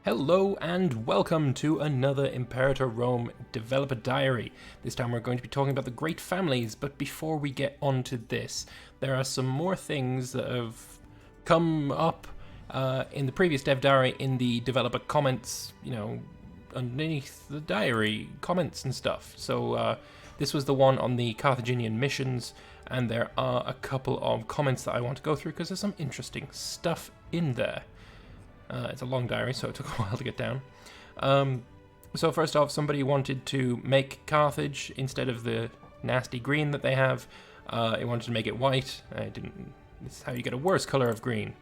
Hello and welcome to another Imperator Rome developer diary. This time we're going to be talking about the great families, but before we get on to this, there are some more things that have come up in the previous dev diary in the developer comments, underneath the diary, comments and stuff. So this was the one on the Carthaginian missions, and there are a couple of comments that I want to go through because there's some interesting stuff in there. It's a long diary, so it took a while to get down. So first off, somebody wanted to make Carthage, instead of the nasty green that they have, it wanted to make it white. This is how you get a worse color of green.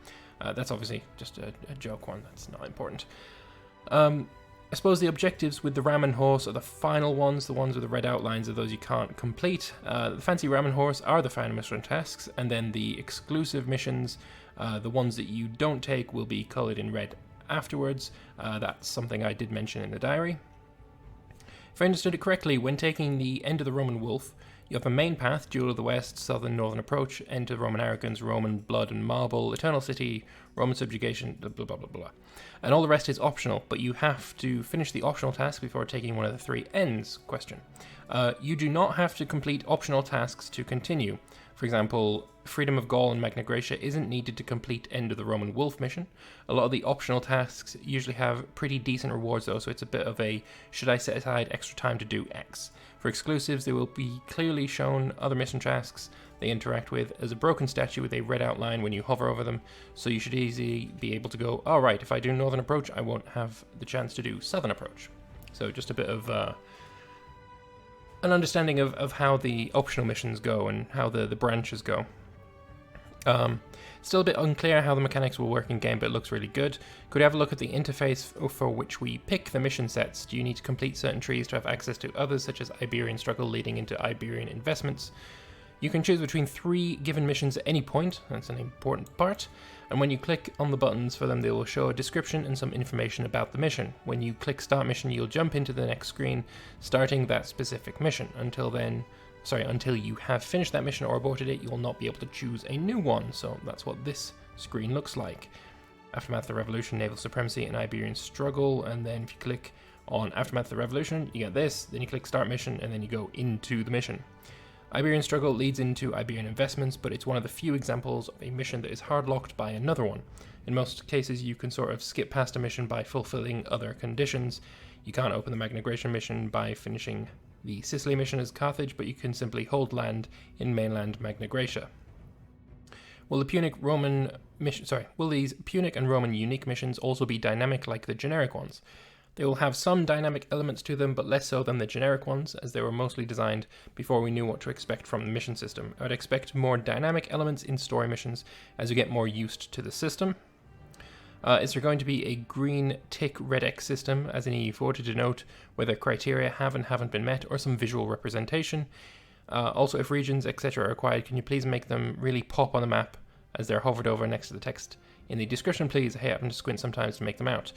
That's obviously just a joke one, that's not important. I suppose the objectives with the ram and horse are the final ones. The ones with the red outlines are those you can't complete. The fancy ram and horse are the final mission tasks, and then the exclusive missions, the ones that you don't take, will be coloured in red afterwards. That's something I did mention in the diary. If I understood it correctly, when taking the End of the Roman Wolf, you have a main path, Duel of the West, Southern Northern Approach, End to Roman Arrogance, Roman Blood and Marble, Eternal City, Roman Subjugation, blah blah blah blah blah. And all the rest is optional, but you have to finish the optional task before taking one of the three ends. Question. You do not have to complete optional tasks to continue. For example, Freedom of Gaul and Magna Graecia isn't needed to complete End of the Roman Wolf mission. A lot of the optional tasks usually have pretty decent rewards though, so it's a bit of a, should I set aside extra time to do X? For exclusives, they will be clearly shown other mission tasks they interact with as a broken statue with a red outline when you hover over them, so you should easily be able to go, oh right, if I do Northern Approach, I won't have the chance to do Southern Approach. So just a bit of an understanding of how the optional missions go and how the branches go. Still a bit unclear how the mechanics will work in game, but it looks really good. Could we have a look at the interface for which we pick the mission sets? Do you need to complete certain trees to have access to others, such as Iberian Struggle leading into Iberian Investments? You can choose between 3 given missions at any point, that's an important part, and when you click on the buttons for them they will show a description and some information about the mission. When you click Start Mission you'll jump into the next screen, starting that specific mission. Until you have finished that mission or aborted it, you will not be able to choose a new one, so that's what this screen looks like. Aftermath of the Revolution, Naval Supremacy, and Iberian Struggle, and then if you click on Aftermath of the Revolution, you get this, then you click Start Mission, and then you go into the mission. Iberian Struggle leads into Iberian Investments, but it's one of the few examples of a mission that is hard-locked by another one. In most cases, you can sort of skip past a mission by fulfilling other conditions. You can't open the Magna Graecia mission by finishing the Sicily mission as Carthage, but you can simply hold land in mainland Magna Graecia. Will these Punic and Roman unique missions also be dynamic like the generic ones? They will have some dynamic elements to them, but less so than the generic ones, as they were mostly designed before we knew what to expect from the mission system. I would expect more dynamic elements in story missions as we get more used to the system. Is there going to be a green tick red X system, as in EU4, to denote whether criteria have and haven't been met, or some visual representation? Also, if regions, etc. are required, can you please make them really pop on the map as they're hovered over next to the text in the description, please? Hey, I happen to squint sometimes to make them out.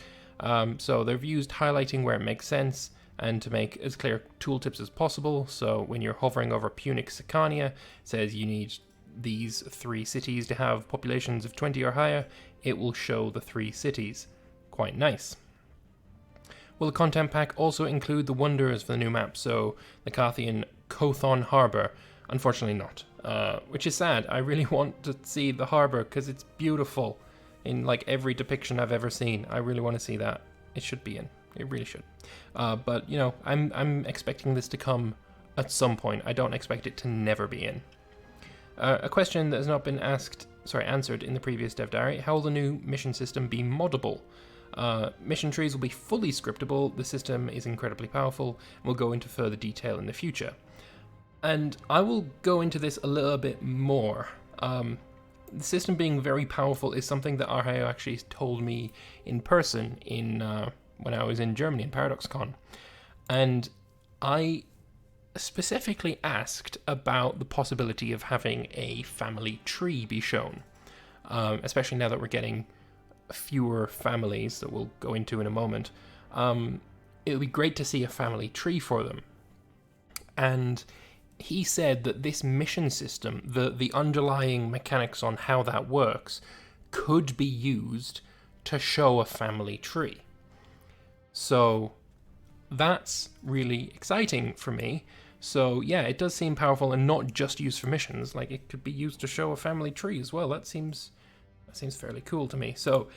So they've used highlighting where it makes sense and to make as clear tooltips as possible. So when you're hovering over Punic Sicania, it says you need these 3 cities to have populations of 20 or higher. It will show the 3 cities. Quite nice. Will the content pack also include the wonders for the new map? So the Carthian Kothon Harbour? Unfortunately not, which is sad. I really want to see the harbour because it's beautiful. In like every depiction I've ever seen, I really want to see that. It should be in. It really should. But you know, I'm expecting this to come at some point. I don't expect it to never be in. A question that has not been answered in the previous dev diary: how will the new mission system be moddable? Mission trees will be fully scriptable. The system is incredibly powerful, and will go into further detail in the future. And I will go into this a little bit more. The system being very powerful is something that Arhaio actually told me in person when I was in Germany in ParadoxCon. And I specifically asked about the possibility of having a family tree be shown, especially now that we're getting fewer families that we'll go into in a moment. It would be great to see a family tree for them. And he said that this mission system, the underlying mechanics on how that works, could be used to show a family tree. So that's really exciting for me. So yeah, it does seem powerful and not just used for missions. Like, it could be used to show a family tree as well. That seems fairly cool to me. So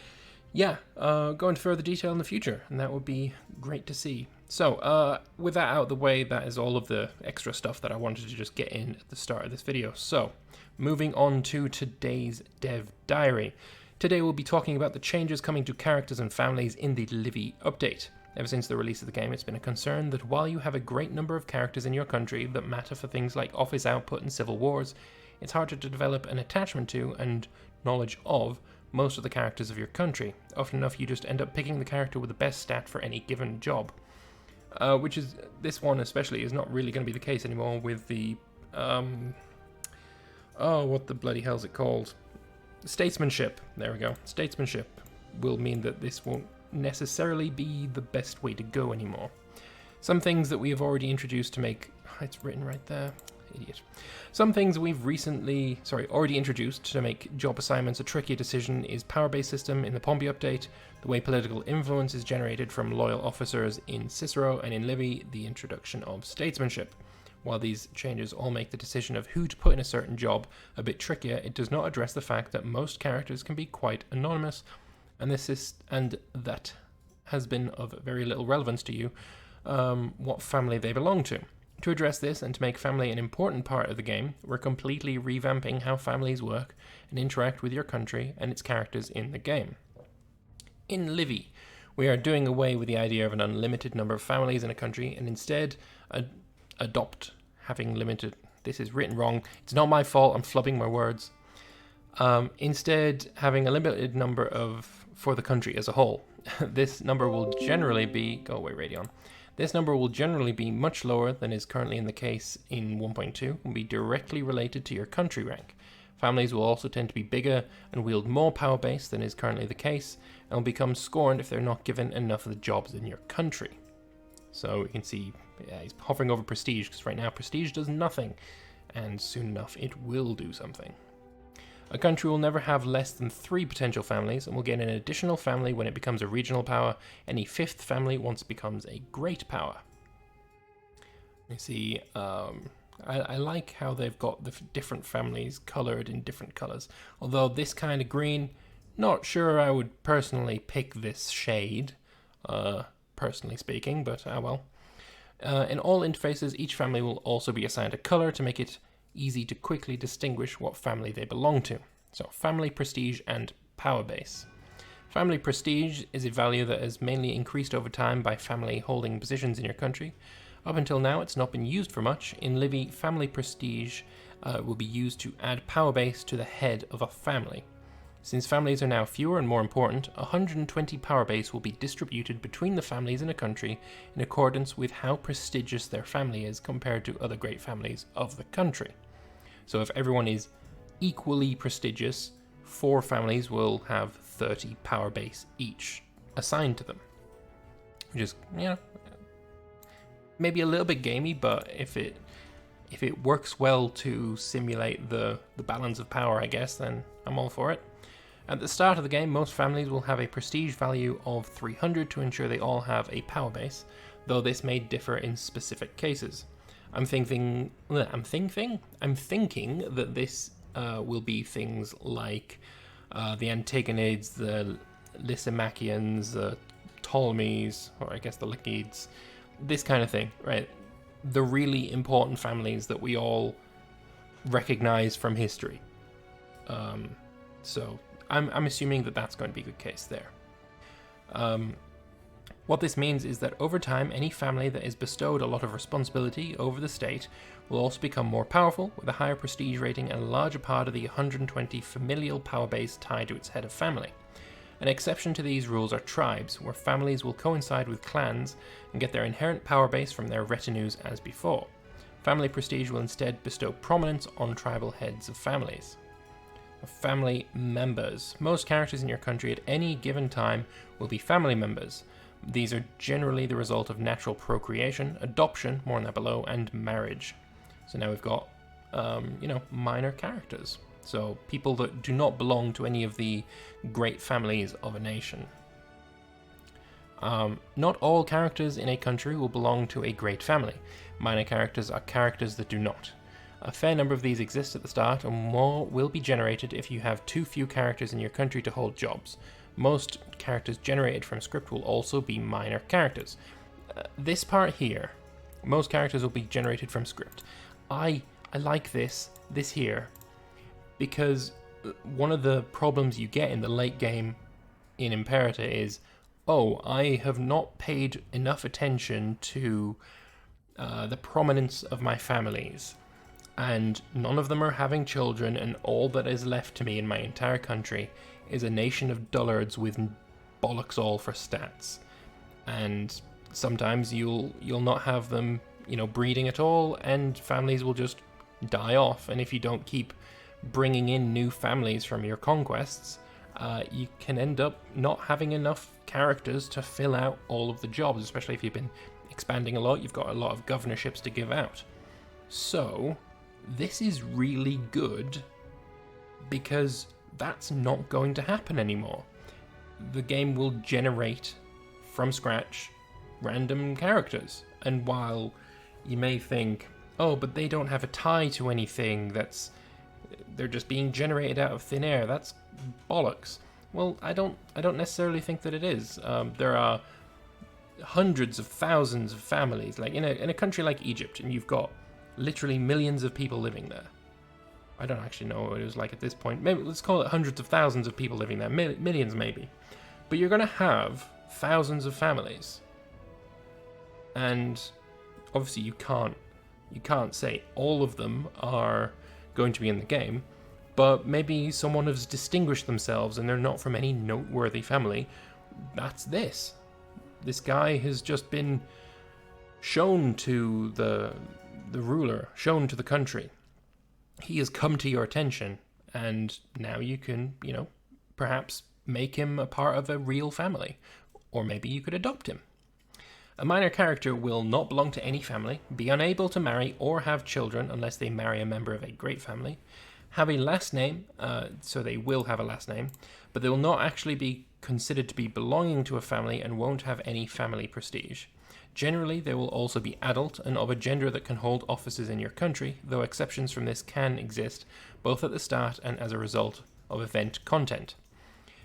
yeah, go into further detail in the future, and that would be great to see. So with that out of the way, that is all of the extra stuff that I wanted to just get in at the start of this video. So moving on to today's dev diary. Today we'll be talking about the changes coming to characters and families in the Livy update. Ever since the release of the game, it's been a concern that while you have a great number of characters in your country that matter for things like office output and civil wars, it's harder to develop an attachment to and knowledge of most of the characters of your country. Often enough, you just end up picking the character with the best stat for any given job. Which is, this one especially, is not really going to be the case anymore with the, what the bloody hell's it called? Statesmanship. There we go. Statesmanship will mean that this won't necessarily be the best way to go anymore. Some things that we have already introduced to make... It's written right there. Idiot. Some things we've already introduced to make job assignments a trickier decision is power-based system in the Pompey update, the way political influence is generated from loyal officers in Cicero, and in Livy, the introduction of statesmanship. While these changes all make the decision of who to put in a certain job a bit trickier, it does not address the fact that most characters can be quite anonymous, and that has been of very little relevance to you, what family they belong to. To address this and to make family an important part of the game, we're completely revamping how families work and interact with your country and its characters in the game. In Livy, we are doing away with the idea of an unlimited number of families in a country and instead adopt having limited... This is written wrong. It's not my fault. I'm flubbing my words. Instead, having a limited number for the country as a whole. This number will generally be... Go away, Radeon. This number will generally be much lower than is currently in the case in 1.2 and be directly related to your country rank. Families will also tend to be bigger and wield more power base than is currently the case, and will become scorned if they're not given enough of the jobs in your country. So you can see he's hovering over prestige, because right now prestige does nothing, and soon enough it will do something. A country will never have less than 3 potential families and will get an additional family when it becomes a regional power. Any 5th family once it becomes a great power. You see, I like how they've got the different families coloured in different colours. Although this kind of green, not sure I would personally pick this shade, personally speaking, but well. In all interfaces, each family will also be assigned a colour to make it easy to quickly distinguish what family they belong to. So, family, prestige, and power base. Family prestige is a value that has mainly increased over time by family holding positions in your country. Up until now, it's not been used for much. In Livy, family prestige will be used to add power base to the head of a family. Since families are now fewer and more important, 120 power base will be distributed between the families in a country in accordance with how prestigious their family is compared to other great families of the country. So if everyone is equally prestigious, 4 families will have 30 power base each assigned to them. Which is, maybe a little bit gamey, but if it works well to simulate the balance of power, I guess, then I'm all for it. At the start of the game, most families will have a prestige value of 300 to ensure they all have a power base, though this may differ in specific cases. I'm thinking that this will be things like the Antigonids, the Lysimachians, the Ptolemies, or I guess the Lycids, this kind of thing, right? The really important families that we all recognize from history. So I'm assuming that that's going to be a good case there. What this means is that over time, any family that is bestowed a lot of responsibility over the state will also become more powerful, with a higher prestige rating and a larger part of the 120 familial power base tied to its head of family. An exception to these rules are tribes, where families will coincide with clans and get their inherent power base from their retinues as before. Family prestige will instead bestow prominence on tribal heads of families. Family members. Most characters in your country at any given time will be family members. These are generally the result of natural procreation, adoption, more on that below, and marriage. So now we've got, minor characters. So people that do not belong to any of the great families of a nation. Not all characters in a country will belong to a great family. Minor characters are characters that do not. A fair number of these exist at the start, and more will be generated if you have too few characters in your country to hold jobs. Most characters generated from script will also be minor characters. This part here, most characters will be generated from script. I like this here, because one of the problems you get in the late game in Imperator is, oh, I have not paid enough attention to the prominence of my families, and none of them are having children, and all that is left to me in my entire country is a nation of dullards with bollocks all for stats. And sometimes you'll not have them, breeding at all, and families will just die off. And if you don't keep bringing in new families from your conquests, you can end up not having enough characters to fill out all of the jobs, especially if you've been expanding a lot, you've got a lot of governorships to give out. So this is really good, because that's not going to happen anymore. The game will generate from scratch random characters, and while you may think, oh, but they don't have a tie to anything, they're just being generated out of thin air, that's bollocks. Well, I don't necessarily think that it is. There are hundreds of thousands of families, like in a country like Egypt, and you've got literally millions of people living there. I don't actually know what it was like at this point. Maybe let's call it hundreds of thousands of people living there, millions maybe. But you're going to have thousands of families, and obviously you can't say all of them are going to be in the game, but maybe someone has distinguished themselves and they're not from any noteworthy family. That's this. This guy has just been shown to the ruler, shown to the country. He has come to your attention, and now you can, perhaps make him a part of a real family, or maybe you could adopt him. A minor character will not belong to any family, be unable to marry or have children unless they marry a member of a great family, have a last name, so they will have a last name, but they will not actually be considered to be belonging to a family and won't have any family prestige. Generally, they will also be adult and of a gender that can hold offices in your country, though exceptions from this can exist, both at the start and as a result of event content.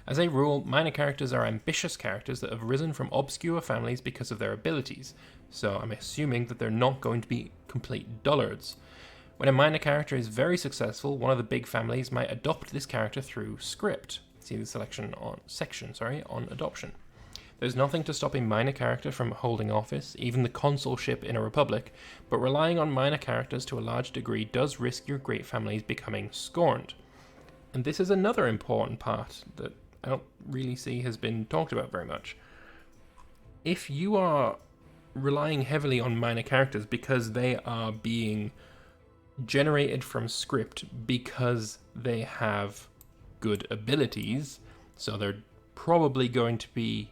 As a rule, minor characters are ambitious characters that have risen from obscure families because of their abilities, so I'm assuming that they're not going to be complete dullards. When a minor character is very successful, one of the big families might adopt this character through script. See the section on adoption. There's nothing to stop a minor character from holding office, even the consulship in a republic, but relying on minor characters to a large degree does risk your great families becoming scorned. And this is another important part that I don't really see has been talked about very much. If you are relying heavily on minor characters because they are being generated from script because they have good abilities, so they're probably going to be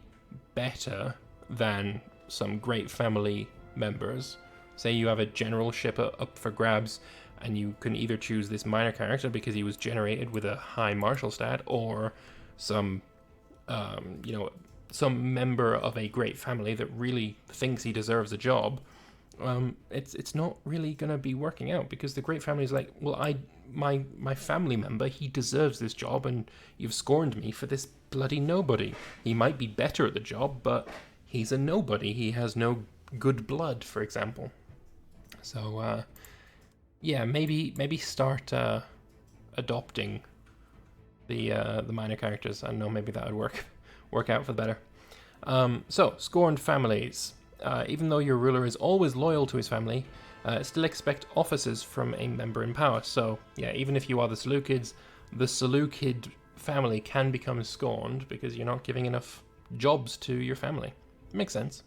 better than some great family members. Say you have a generalship up for grabs, and you can either choose this minor character because he was generated with a high martial stat, or some member of a great family that really thinks he deserves a job. It's not really going to be working out, because the great family is like, well, my family member, he deserves this job, and you've scorned me for this bloody nobody. He might be better at the job, but he's a nobody. He has no good blood, for example. So, maybe start adopting the minor characters. I don't know, maybe that would work out for the better. So, scorned families. Even though your ruler is always loyal to his family, still expect offices from a member in power. So, yeah, even if you are the Seleucids, the Seleucid family can become scorned because you're not giving enough jobs to your family. Makes sense.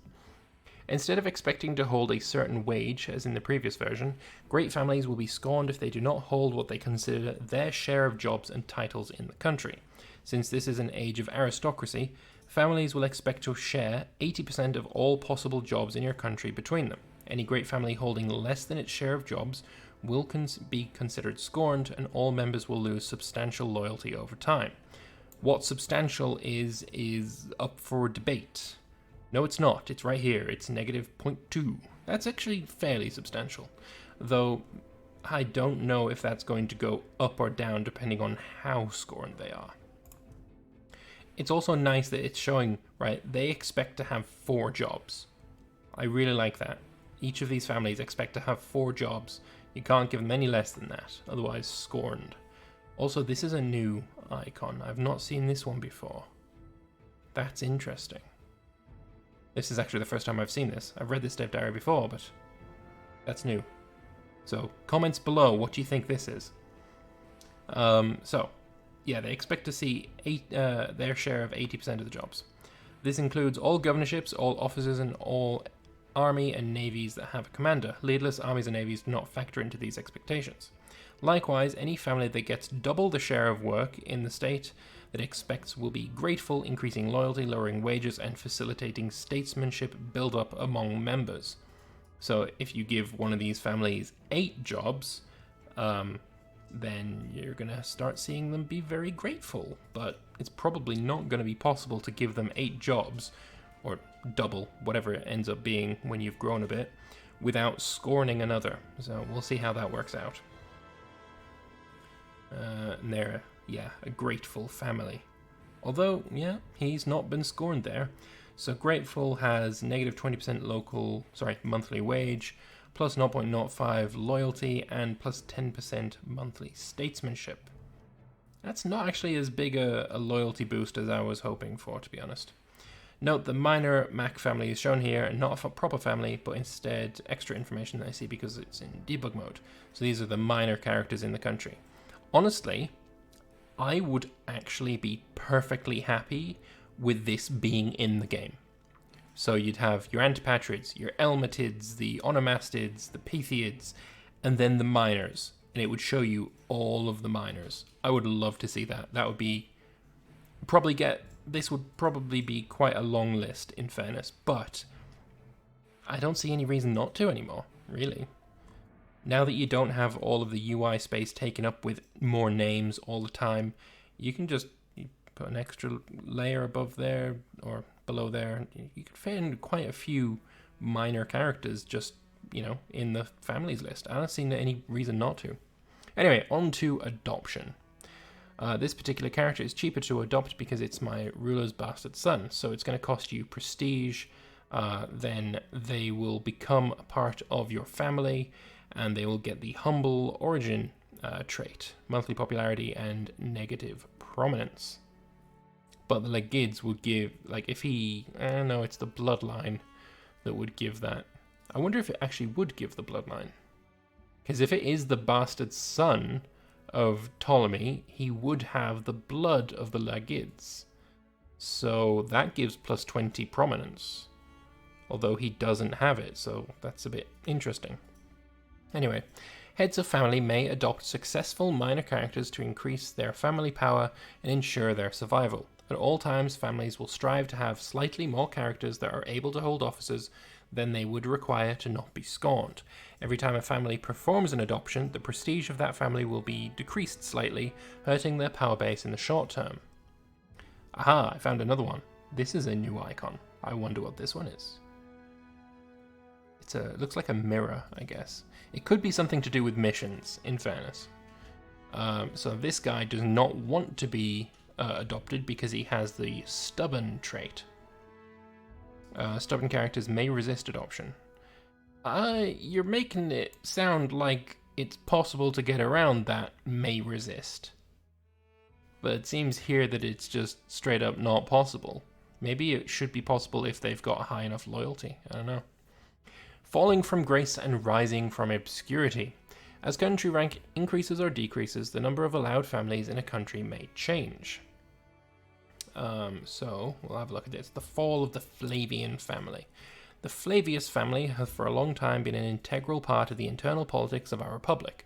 Instead of expecting to hold a certain wage, as in the previous version, great families will be scorned if they do not hold what they consider their share of jobs and titles in the country. Since this is an age of aristocracy, families will expect to share 80% of all possible jobs in your country between them. Any great family holding less than its share of jobs will be considered scorned, and all members will lose substantial loyalty over time. What substantial is up for debate. No, it's not. It's right here. It's negative 0.2. That's actually fairly substantial. Though, I don't know if that's going to go up or down depending on how scorned they are. It's also nice that it's showing, right, they expect to have 4 jobs. I really like that. Each of these families expect to have 4 jobs. You can't give them any less than that, otherwise scorned. Also, this is a new icon. I've not seen this one before. That's interesting. This is actually the first time I've seen this. I've read this dev diary before, but that's new. So, comments below, what do you think this is? Yeah, they expect to see their share of 80% of the jobs. This includes all governorships, all officers, and all army and navies that have a commander. Leaderless armies and navies do not factor into these expectations. Likewise, any family that gets double the share of work in the state that expects will be grateful, increasing loyalty, lowering wages, and facilitating statesmanship build-up among members. So if you give one of these families 8 jobs, then you're going to start seeing them be very grateful. But it's probably not going to be possible to give them 8 jobs, or double, whatever it ends up being when you've grown a bit, without scorning another. So we'll see how that works out. And they're, yeah, a grateful family. Although, yeah, he's not been scorned there. So grateful has negative 20% monthly wage, plus 0.05 loyalty, and plus 10% monthly statesmanship. That's not actually as big a loyalty boost as I was hoping for, to be honest. Note the minor Mac family is shown here, and not a proper family, but instead extra information that I see because it's in debug mode. So these are the minor characters in the country. Honestly, I would actually be perfectly happy with this being in the game. So you'd have your Antipatrids, your Elmatids, the Onomastids, the Pythiids, and then the minors. And it would show you all of the minors. I would love to see that. That would be... This would probably be quite a long list, in fairness. But I don't see any reason not to anymore, really. Now that you don't have all of the UI space taken up with more names all the time, you can just put an extra layer above there or below there. You could fit in quite a few minor characters just, in the families list. I don't see any reason not to. Anyway, on to adoption. This particular character is cheaper to adopt because it's my ruler's bastard son, so it's going to cost you prestige. Then they will become a part of your family, and they will get the humble origin trait, monthly popularity, and negative prominence. But the Legids would give, it's the bloodline that would give that. I wonder if it actually would give the bloodline. Because if it is the bastard son of Ptolemy, he would have the blood of the Legids. So that gives plus 20 prominence. Although he doesn't have it, so that's a bit interesting. Anyway, heads of family may adopt successful minor characters to increase their family power and ensure their survival. At all times, families will strive to have slightly more characters that are able to hold offices than they would require to not be scorned. Every time a family performs an adoption, the prestige of that family will be decreased slightly, hurting their power base in the short term. Aha, I found another one. This is a new icon. I wonder what this one is. It looks like a mirror, I guess. It could be something to do with missions, in fairness. So this guy does not want to be adopted because he has the stubborn trait. Stubborn characters may resist adoption. You're making it sound like it's possible to get around that may resist. But it seems here that it's just straight up not possible. Maybe it should be possible if they've got high enough loyalty. I don't know. Falling from grace and rising from obscurity. As country rank increases or decreases, the number of allowed families in a country may change. So, we'll have a look at this. The fall of the Flavian family. The Flavius family has for a long time been an integral part of the internal politics of our republic,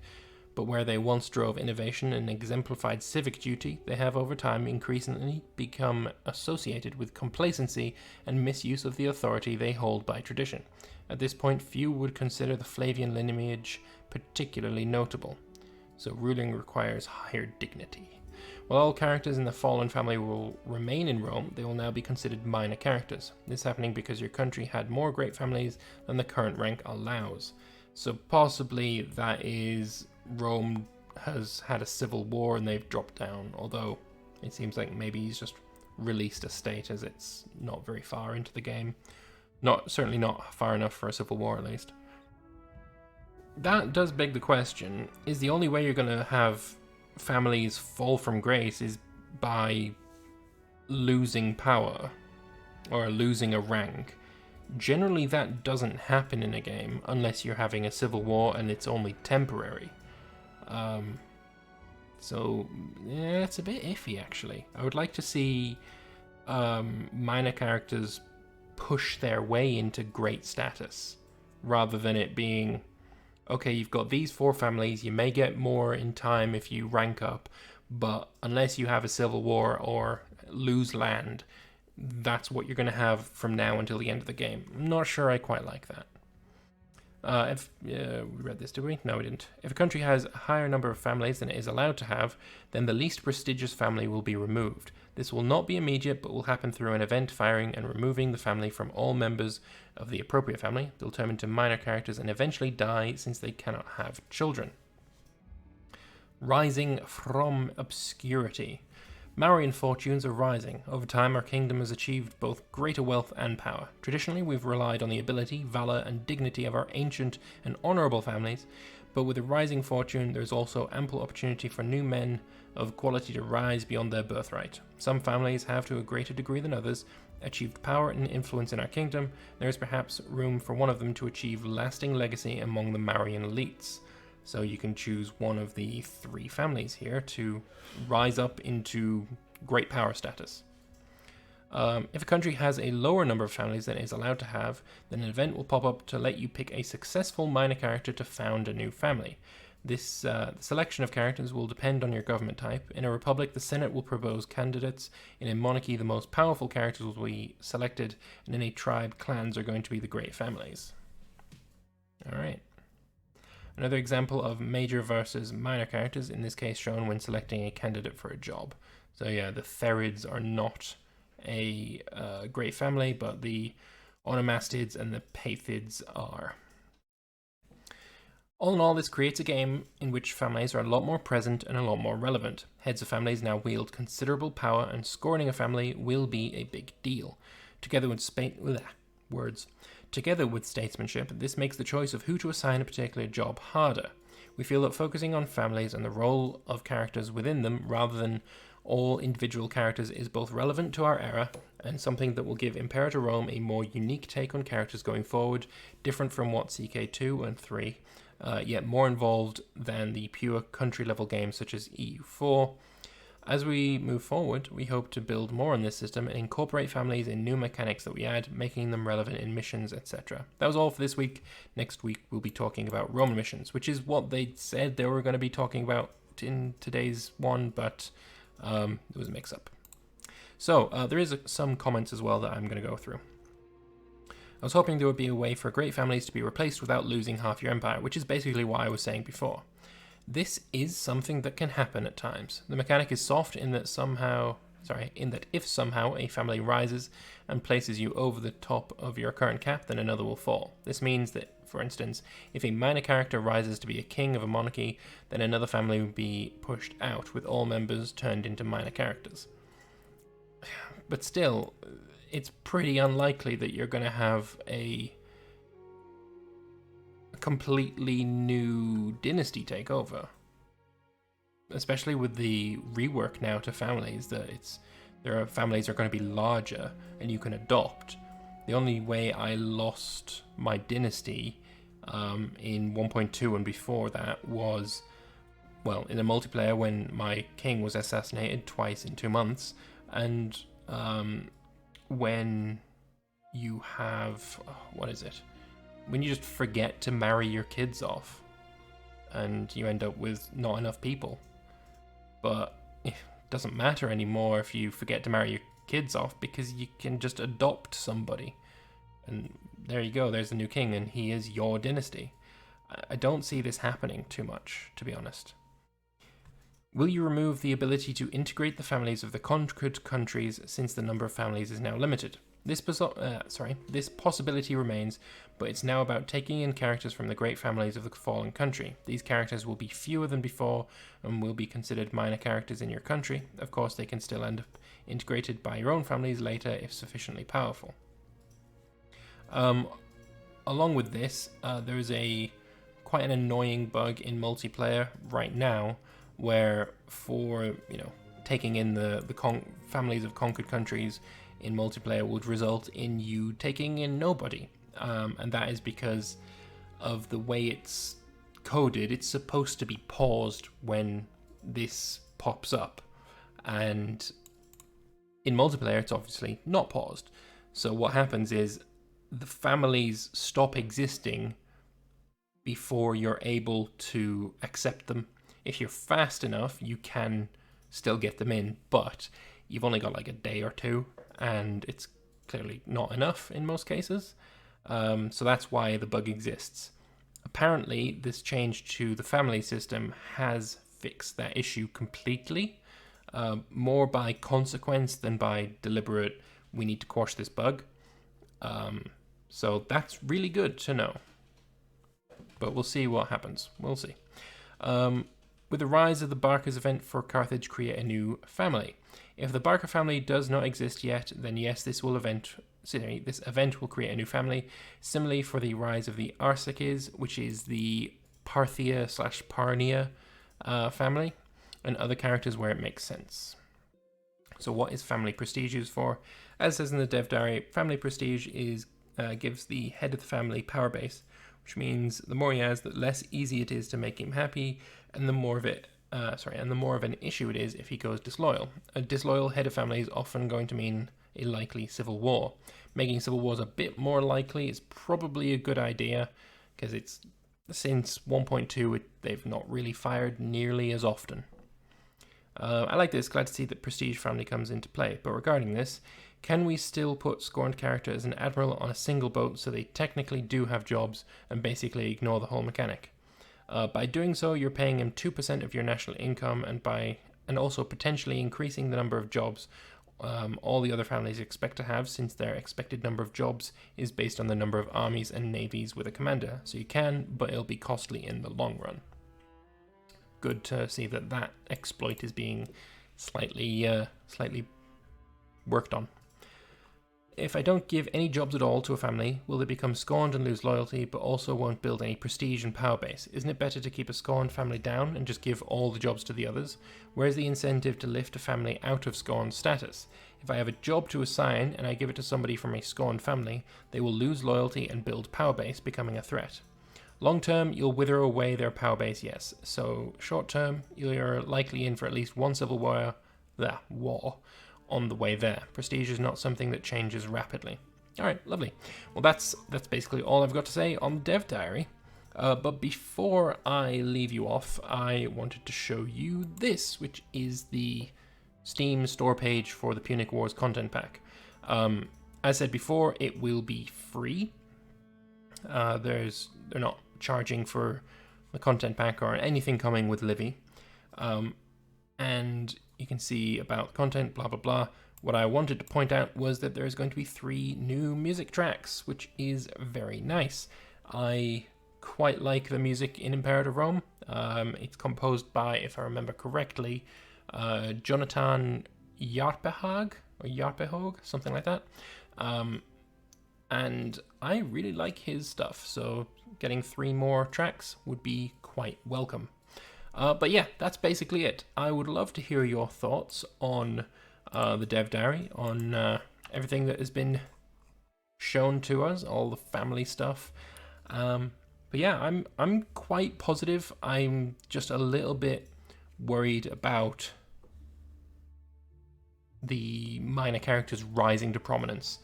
but where they once drove innovation and exemplified civic duty, they have over time increasingly become associated with complacency and misuse of the authority they hold by tradition. At this point, few would consider the Flavian lineage particularly notable, so ruling requires higher dignity. While all characters in the Fallen family will remain in Rome, they will now be considered minor characters. This happening because your country had more great families than the current rank allows. So possibly that is Rome has had a civil war and they've dropped down, although it seems like maybe he's just released a state as it's not very far into the game. Certainly not far enough for a civil war, at least. That does beg the question, is the only way you're going to have families fall from grace is by losing power or losing a rank? Generally that doesn't happen in a game unless you're having a civil war and it's only temporary. So yeah, it's a bit iffy actually. I would like to see minor characters push their way into great status rather than it being, okay, you've got these 4 families, you may get more in time if you rank up, but unless you have a civil war or lose land, that's what you're going to have from now until the end of the game. I'm not sure I quite like that. We read this, did we? No, we didn't. If a country has a higher number of families than it is allowed to have, then the least prestigious family will be removed. This will not be immediate, but will happen through an event firing and removing the family from all members of the appropriate family. They'll turn into minor characters and eventually die since they cannot have children. Rising from obscurity. Mauryan fortunes are rising. Over time, our kingdom has achieved both greater wealth and power. Traditionally, we've relied on the ability, valor, and dignity of our ancient and honorable families, but with a rising fortune, there's also ample opportunity for new men of quality to rise beyond their birthright. Some families have, to a greater degree than others, achieved power and influence in our kingdom. There is perhaps room for one of them to achieve lasting legacy among the Mauryan elites. So you can choose one of the 3 families here to rise up into great power status. If a country has a lower number of families than it is allowed to have, then an event will pop up to let you pick a successful minor character to found a new family. This selection of characters will depend on your government type. In a republic, the Senate will propose candidates. In a monarchy, the most powerful characters will be selected, and in a tribe, clans are going to be the great families. Alright. Another example of major versus minor characters, in this case shown when selecting a candidate for a job. So yeah, the Therids are not a great family, but the Onomastids and the Pathids are. All in all, this creates a game in which families are a lot more present and a lot more relevant. Heads of families now wield considerable power, and scorning a family will be a big deal. Together with statesmanship, this makes the choice of who to assign a particular job harder. We feel that focusing on families and the role of characters within them rather than all individual characters is both relevant to our era and something that will give Imperator Rome a more unique take on characters going forward, different from what CK2 and 3, yet more involved than the pure country-level games such as EU4. As we move forward, we hope to build more on this system and incorporate families in new mechanics that we add, making them relevant in missions, etc. That was all for this week. Next week, we'll be talking about Roman missions, which is what they said they were going to be talking about in today's one, but it was a mix-up. So, there is some comments as well that I'm going to go through. I was hoping there would be a way for great families to be replaced without losing half your empire, which is basically what I was saying before. This is something that can happen at times. The mechanic is soft in that if somehow a family rises and places you over the top of your current cap, then another will fall. This means that, for instance, if a minor character rises to be a king of a monarchy, then another family will be pushed out, with all members turned into minor characters. But still, it's pretty unlikely that you're going to have a completely new dynasty take over, especially with the rework now to families, that families are going to be larger and you can adopt. The only way I lost my dynasty in 1.2 and before that was, well, in a multiplayer when my king was assassinated twice in 2 months, and when you have, when you just forget to marry your kids off and you end up with not enough people. But it doesn't matter anymore if you forget to marry your kids off, because you can just adopt somebody. And there you go, there's the new king and he is your dynasty. I don't see this happening too much, to be honest. Will you remove the ability to integrate the families of the conquered countries since the number of families is now limited? This possibility remains, but it's now about taking in characters from the great families of the fallen country. These characters will be fewer than before and will be considered minor characters in your country. Of course, they can still end up integrated by your own families later if sufficiently powerful. Along with this, there is quite an annoying bug in multiplayer right now, where for taking in the families of conquered countries in multiplayer would result in you taking in nobody, and that is because of the way it's coded. It's supposed to be paused when this pops up, and in multiplayer it's obviously not paused. So what happens is the families stop existing before you're able to accept them. If you're fast enough, you can still get them in, but you've only got like a day or two, and it's clearly not enough in most cases. So that's why the bug exists. Apparently, this change to the family system has fixed that issue completely, more by consequence than by deliberate, we need to quash this bug. So that's really good to know. But we'll see what happens. We'll see. With the rise of the Barca's event for Carthage, create a new family. If the Barca family does not exist yet, then yes, this event will create a new family. Similarly, for the rise of the Arsaces, which is the Parthia/Parnia family, and other characters where it makes sense. So what is family prestige used for? As says in the dev diary, family prestige gives the head of the family power base, which means the more he has, the less easy it is to make him happy, and the more of an issue it is if he goes disloyal. A disloyal head of family is often going to mean a likely civil war. Making civil wars a bit more likely is probably a good idea, because it's since 1.2 they've not really fired nearly as often. I like this, glad to see that prestige family comes into play, but regarding this, can we still put Scorned character as an admiral on a single boat so they technically do have jobs and basically ignore the whole mechanic? By doing so, you're paying him 2% of your national income, and also potentially increasing the number of jobs all the other families expect to have, since their expected number of jobs is based on the number of armies and navies with a commander. So you can, but it'll be costly in the long run. Good to see that exploit is being slightly worked on. If I don't give any jobs at all to a family, will they become scorned and lose loyalty, but also won't build any prestige and power base? Isn't it better to keep a scorned family down and just give all the jobs to the others? Where's the incentive to lift a family out of scorned status? If I have a job to assign and I give it to somebody from a scorned family, they will lose loyalty and build power base, becoming a threat. Long term, you'll wither away their power base, yes. So short term, you're likely in for at least one civil war on the way there. Prestige is not something that changes rapidly. Alright, lovely. Well, that's basically all I've got to say on the dev diary. But before I leave you off, I wanted to show you this, which is the Steam store page for the Punic Wars content pack. As said before, it will be free. They're not charging for the content pack or anything coming with Livy. And you can see about content, blah, blah, blah. What I wanted to point out was that there's going to be 3 new music tracks, which is very nice. I quite like the music in Imperator Rome. It's composed by, if I remember correctly, Jonathan Jarpehag, or Jarpehog, something like that. And I really like his stuff, so getting 3 more tracks would be quite welcome. But yeah, that's basically it. I would love to hear your thoughts on the dev diary, on everything that has been shown to us, all the family stuff. But yeah, I'm quite positive. I'm just a little bit worried about the minor characters rising to prominence.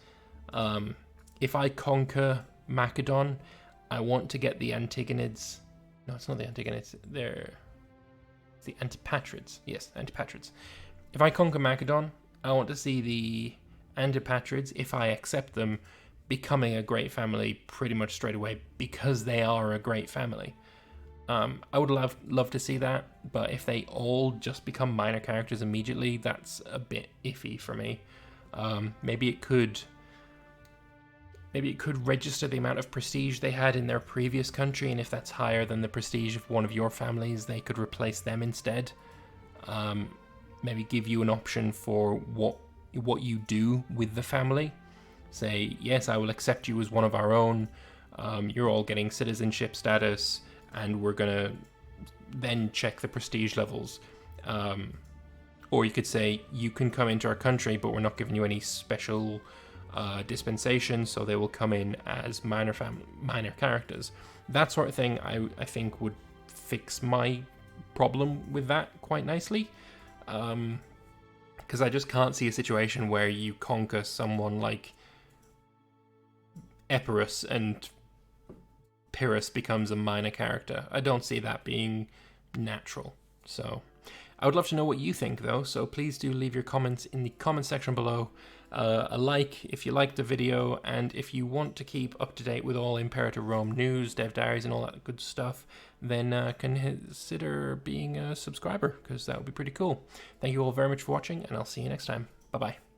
If I conquer Macedon, I want to get the Antigonids. No, it's not the Antigonids. It's the Antipatrids. Yes, Antipatrids. If I conquer Macedon, I want to see the Antipatrids, if I accept them, becoming a great family pretty much straight away, because they are a great family. I would love to see that, but if they all just become minor characters immediately, that's a bit iffy for me. Maybe it could register the amount of prestige they had in their previous country, and if that's higher than the prestige of one of your families, they could replace them instead. Maybe give you an option for what you do with the family. Say, yes, I will accept you as one of our own. You're all getting citizenship status, and we're gonna then check the prestige levels. Or you could say, you can come into our country, but we're not giving you any special dispensation, so they will come in as minor characters. That sort of thing, I think, would fix my problem with that quite nicely. Because I just can't see a situation where you conquer someone like Epirus and Pyrrhus becomes a minor character. I don't see that being natural. So I would love to know what you think, though, so please do leave your comments in the comment section below. A like if you liked the video, and if you want to keep up to date with all Imperator Rome news, dev diaries, and all that good stuff, then consider being a subscriber, because that would be pretty cool. Thank you all very much for watching, and I'll see you next time. Bye-bye.